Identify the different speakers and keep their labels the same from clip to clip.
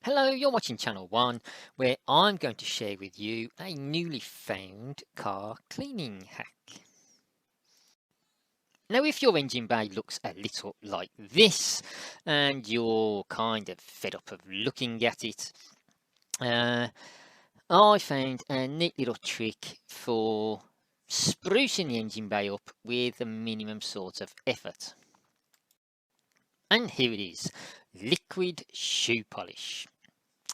Speaker 1: Hello, you're watching Channel 1, where I'm going to share with you a newly found car cleaning hack. Now, if your engine bay looks a little like this, and you're kind of fed up of looking at it, I found a neat little trick for sprucing the engine bay up with a minimum sort of effort. And here it is, liquid shoe polish.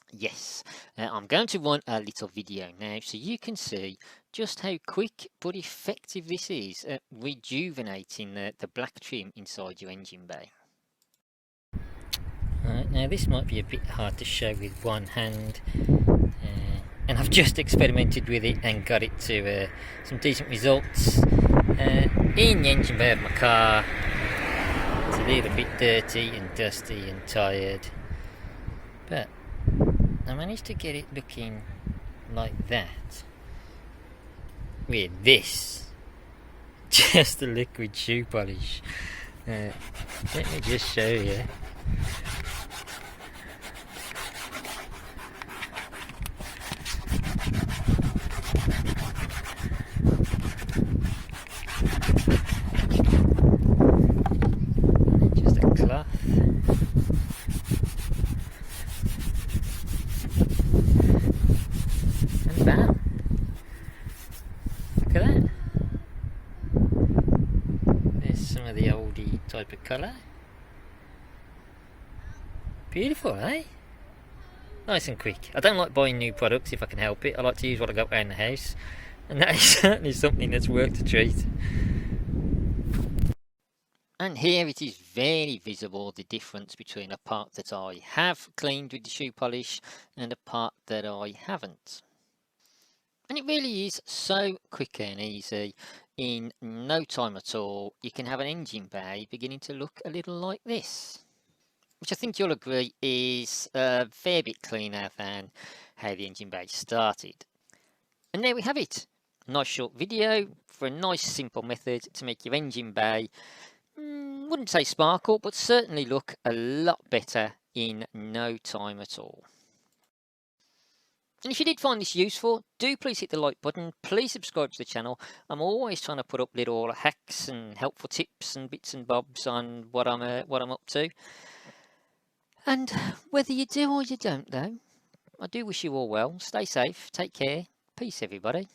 Speaker 1: Yes, I'm going to run a little video now so you can see just how quick but effective this is at rejuvenating the black trim inside your engine bay. Right, now this might be a bit hard to show with one hand, and I've just experimented with it and got it to some decent results. In the engine bay of my car, it's a little bit dirty and dusty and tired, but I managed to get it looking like that with this, just the liquid shoe polish. Let me just show you. Just a cloth. And bam. Look at that. There's some of the oldie type of colour. Beautiful, eh? Nice and quick. I don't like buying new products if I can help it. I like to use what I got around the house, and that is certainly something that's worth a treat. And here it is very visible, the difference between a part that I have cleaned with the shoe polish and a part that I haven't. And it really is so quick and easy. In no time at all, you can have an engine bay beginning to look a little like this, which I think you'll agree is a fair bit cleaner than how the engine bay started. And there we have it. A nice short video for a nice simple method to make your engine bay, wouldn't say sparkle, but certainly look a lot better in no time at all. And if you did find this useful, do please hit the like button, please subscribe to the channel. I'm always trying to put up little hacks and helpful tips and bits and bobs on what I'm up to. And whether you do or you don't though, I do wish you all well. Stay safe, take care, peace everybody.